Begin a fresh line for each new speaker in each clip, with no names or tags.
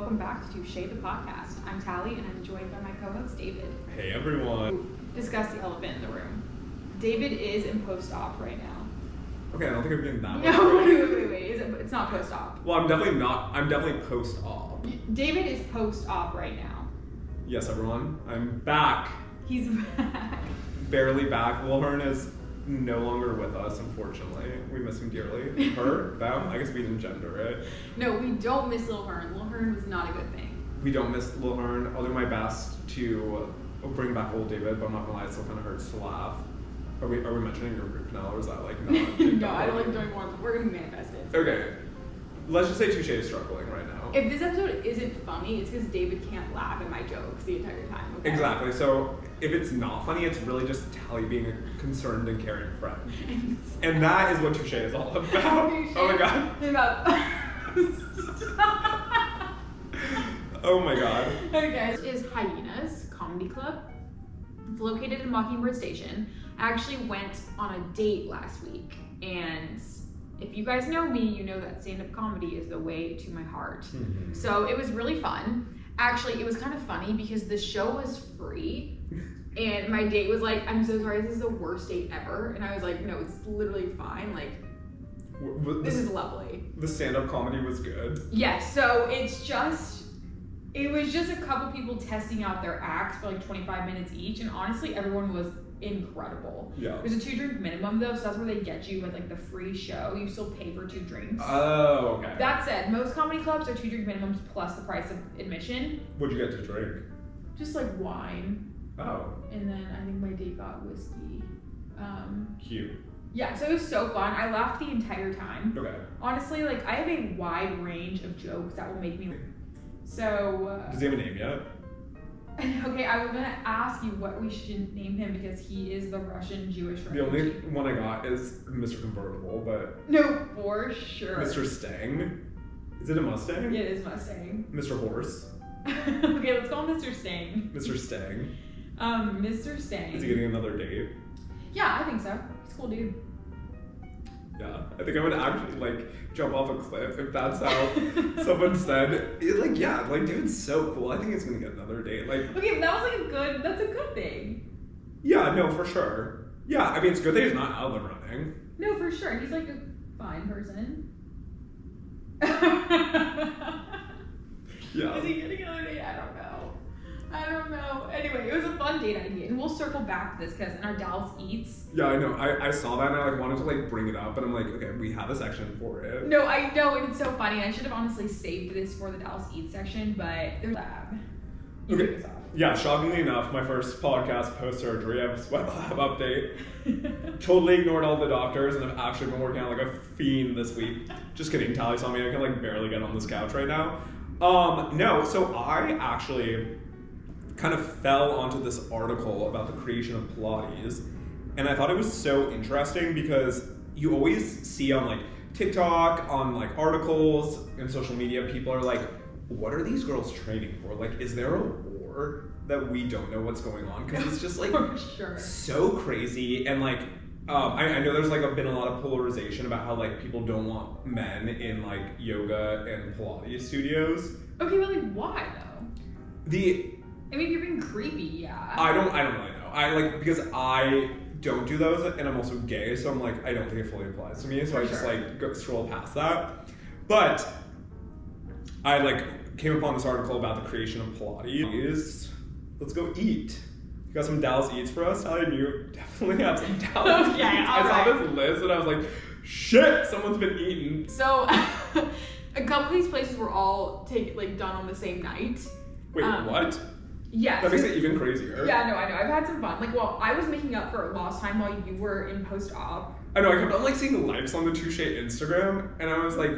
welcome back to Touche the Podcast. I'm Tally, and I'm joined by my co-host, David.
Hey, everyone.
Discuss the elephant in the room. David is in post-op right now.
Okay, I don't think I'm getting that much.
No, wait. It's not post-op.
Well, I'm definitely not. I'm definitely post-op.
David is post-op right now.
Yes, everyone. I'm back.
He's back.
Barely back. Wilhern is no longer with us, unfortunately. We miss him dearly. Her? Them? I guess we didn't gender it.
No, we don't miss Lil Hearn. Lil Hearn was not a good thing.
We don't miss Lil Hearn. I'll do my best to bring back old David, but I'm not gonna lie, it still kind of hurts to laugh. Are we mentioning your group now, or is that like not?
No, I don't like doing more, but we're gonna manifest it.
Okay. Let's just say Touche is struggling right now.
If this episode isn't funny, it's because David can't laugh at my jokes the entire time, okay?
Exactly. So if it's not funny, it's really just Tally being a concerned and caring friend. And that is what Touche is all about. Oh my god. Oh my god.
Okay, guys. This is Hyenas Comedy Club. It's located in Mockingbird Station. I actually went on a date last week, and if you guys know me, you know that stand-up comedy is the way to my heart. Mm-hmm. So it was really fun. Actually, it was kind of funny because the show was free, and my date was like, "I'm so sorry, this is the worst date ever." And I was like, "No, it's literally fine. Like, this is lovely."
The stand-up comedy was good.
Yes. So it was just a couple people testing out their acts for like 25 minutes each, and honestly, everyone was incredible.
Yeah.
There's a 2-drink minimum though, so that's where they get you with like the free show. You still pay for 2 drinks.
Oh, okay.
That said, most comedy clubs are 2-drink minimums plus the price of admission.
What'd you get to drink?
Just like wine.
Oh.
And then I think my date got whiskey.
Cute.
Yeah, so it was so fun. I laughed the entire time.
Okay.
Honestly, like I have a wide range of jokes that will make me. So.
Does he have a name yet?
Okay, I was gonna ask you what we should name him because he is the Russian Jewish refugee.
The only one I got is Mr. Convertible, but...
No, for sure.
Mr. Stang? Is it a Mustang?
Yeah, it is Mustang.
Mr. Horse?
Okay, let's call him Mr. Stang.
Mr. Stang?
Mr. Stang.
Is he getting another date?
Yeah, I think so. He's a cool dude.
Yeah, I think I would actually like jump off a cliff if that's how someone said. Like, yeah, like dude's so cool. I think he's gonna get another date. Like,
okay, but that was like that's a good thing.
Yeah, no, for sure. Yeah, I mean it's good that he's not out of the running.
No, for sure. He's like a fine person.
Yeah.
Is he getting another date? I don't know. Anyway, it was a fun date idea, and we'll circle back to this because in our Dallas Eats.
Yeah, I know. I saw that and I like wanted to like bring it up, but I'm like, okay, we have a section for it.
No, I know, and it's so funny. I should have honestly saved this for the Dallas Eats section, but there's lab. You
okay. Yeah, shockingly enough, my first podcast post-surgery, I have a sweat lab update. Totally ignored all the doctors, and I've actually been working out like a fiend this week. Just kidding, Tally saw me. I can like barely get on this couch right now. No, so I actually kind of fell onto this article about the creation of Pilates, and I thought it was so interesting because you always see on like TikTok, on like articles and social media, people are like, what are these girls training for? Like, is there a war that we don't know what's going on? Because it's just like
sure.
So crazy. And like, I know there's like been a lot of polarization about how like people don't want men in like yoga and Pilates studios.
Okay, but like why though? I mean, if you're being creepy, yeah.
I don't really know. I like, because I don't do those and I'm also gay, so I'm like, I don't think it fully applies to me, so I just like scroll past that. But I like came upon this article about the creation of Pilates. Let's go eat. You got some Dallas Eats for us? I knew definitely have some Dallas Eats. I saw this list and I was like, shit, someone's been eating.
So a couple of these places were all done on the same night.
Wait, what?
Yeah.
That makes it even crazier.
Yeah, no, I know. I've had some fun. Like, well, I was making up for lost time while you were in post-op.
I know, I kept on like seeing likes on the Touche Instagram, and I was like,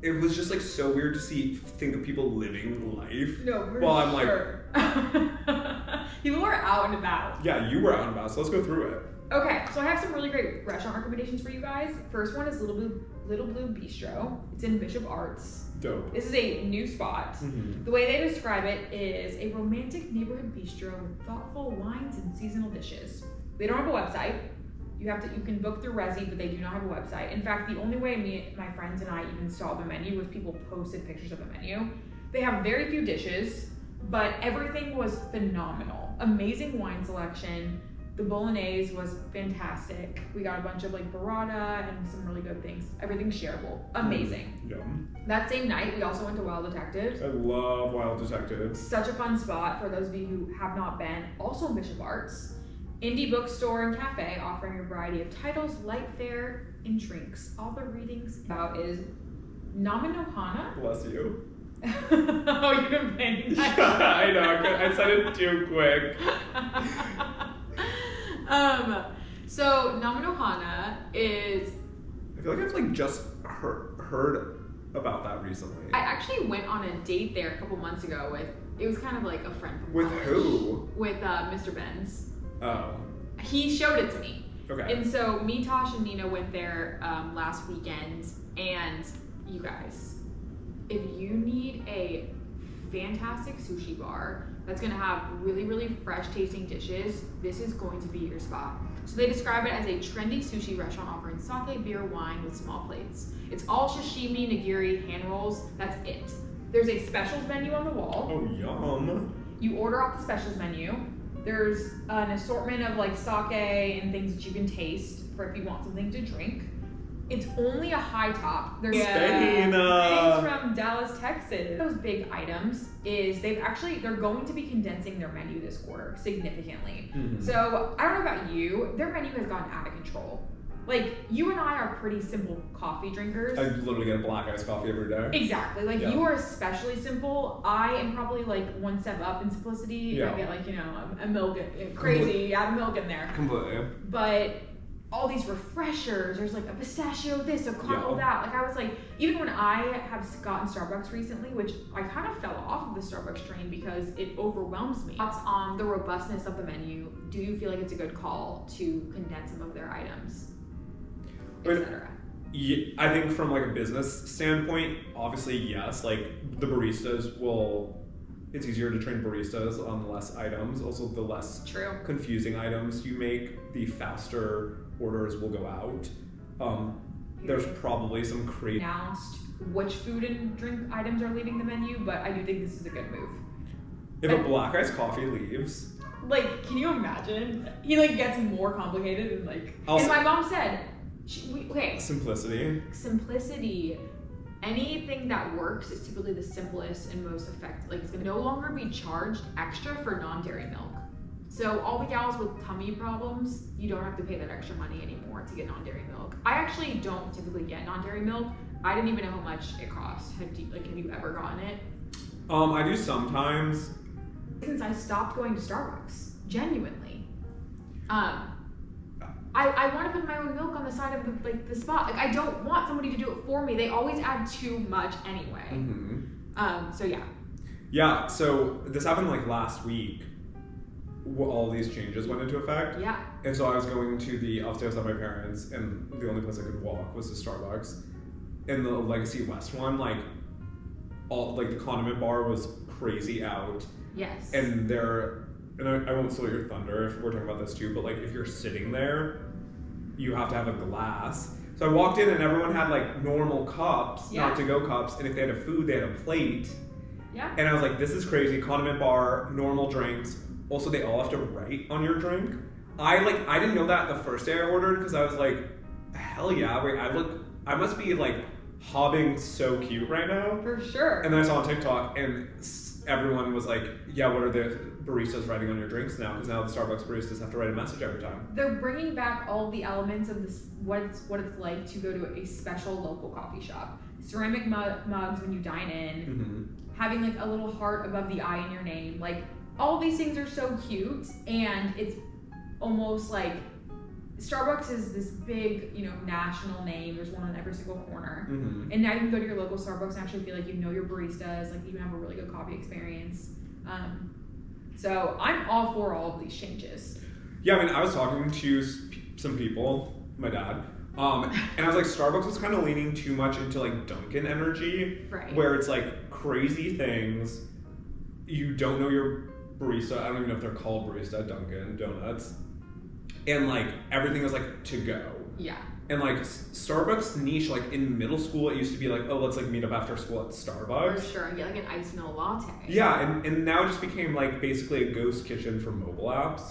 it was just like so weird to think of people living life.
No, for
while
sure. I'm like, people were out and about.
Yeah, you were out and about, so let's go through it.
Okay, so I have some really great restaurant recommendations for you guys. First one is Little Blue Bistro. It's in Bishop Arts.
Dope.
This is a new spot.
Mm-hmm.
The way they describe it is a romantic neighborhood bistro with thoughtful wines and seasonal dishes. They don't have a website. You can book through Resi, but they do not have a website. In fact, the only way my friends and I even saw the menu was people posted pictures of the menu. They have very few dishes, but everything was phenomenal. Amazing wine selection. The bolognese was fantastic. We got a bunch of like burrata and some really good things. Everything's shareable. Amazing.
Yum.
That same night, we also went to Wild Detectives.
I love Wild Detectives.
Such a fun spot for those of you who have not been. Also in Bishop Arts. Indie bookstore and cafe offering a variety of titles, light fare, and drinks. All the readings about is Namanohana.
Bless you.
Oh, you've been playing that.
I know, I said it too quick.
So Namanohana is...
I feel like I've like just heard about that recently.
I actually went on a date there a couple months ago with, it was kind of like a friend from
With
college.
who?
With Mr. Benz.
Oh.
He showed it to me.
Okay.
And so me, Tosh, and Nina went there last weekend, and you guys, if you need a fantastic sushi bar that's gonna have really, really fresh tasting dishes, this is going to be your spot. So they describe it as a trendy sushi restaurant offering sake, beer, wine with small plates. It's all sashimi, nigiri, hand rolls, that's it. There's a specials menu on the wall.
Oh, yum.
You order off the specials menu. There's an assortment of like sake and things that you can taste for if you want something to drink. It's only a high top. There's
Spain.
things from Dallas, Texas. Those big items is they're going to be condensing their menu this quarter significantly.
Mm-hmm.
So I don't know about you, their menu has gone out of control. Like, you and I are pretty simple coffee drinkers.
I literally get a black iced coffee every day.
Exactly. Like,
Yeah.
you are especially simple. I am probably like one step up in simplicity.
Yeah.
I get like, a milk, crazy, add a milk in there.
Completely.
But all these refreshers, there's like a pistachio this, a caramel that. Like, I was like, even when I have gotten Starbucks recently, which I kind of fell off of the Starbucks train because it overwhelms me. Thoughts on the robustness of the menu? Do you feel like it's a good call to condense some of their items? Etc.
Yeah, I think from like a business standpoint, obviously yes. Like the baristas it's easier to train baristas on less items. Also, the less confusing items you make, the faster orders will go out. There's probably some crazy
announced which food and drink items are leaving the menu, but I do think this is a good move.
If a black iced coffee leaves,
like, can you imagine? He like gets more complicated and like.
Also,
and my mom said, simplicity. Anything that works is typically the simplest and most effective. Like, it's gonna no longer be charged extra for non-dairy milk. So all the gals with tummy problems, you don't have to pay that extra money anymore to get non-dairy milk. I actually don't typically get non-dairy milk. I didn't even know how much it costs. Have you ever gotten it?
I do sometimes.
Since I stopped going to Starbucks, genuinely. I want to put my own milk on the side of the spot. Like, I don't want somebody to do it for me. They always add too much anyway.
Mm-hmm.
So yeah.
Yeah, so this happened like last week. All these changes went into effect.
Yeah. And
so I was going to the upstairs at my parents', and the only place I could walk was to Starbucks. In the Legacy West one, like the condiment bar was crazy out.
Yes.
And I won't steal your thunder if we're talking about this too, but like if you're sitting there, you have to have a glass. So I walked in and everyone had like normal cups, not to-go cups, and if they had a food, they had a plate.
Yeah.
And I was like, this is crazy. Condiment bar, normal drinks. Also, they all have to write on your drink. I didn't know that the first day I ordered because I was like, hell yeah, wait, I must be like hobbing so cute right now.
For sure.
And then I saw on TikTok and everyone was like, yeah, what are the baristas writing on your drinks now? Because now the Starbucks baristas have to write a message every time.
They're bringing back all the elements of this, what it's like to go to a special local coffee shop. Ceramic mugs when you dine in, having like a little heart above the I in your name. Like, all these things are so cute, and it's almost like Starbucks is this big, national name. There's one on every single corner. And now you can go to your local Starbucks and actually feel like you know your baristas, like you have a really good coffee experience. So I'm all for all of these changes.
Yeah, I mean, I was talking to some people, my dad, and I was like, Starbucks was kind of leaning too much into like Dunkin' energy,
right?
Where it's like crazy things. You don't know your barista. I don't even know if they're called barista at Dunkin' Donuts. And like everything is like to go.
Yeah.
And like Starbucks niche, like in middle school, it used to be like, oh, let's like meet up after school at Starbucks.
For sure, and get like an iced milk latte.
Yeah, and now it just became like basically a ghost kitchen for mobile apps.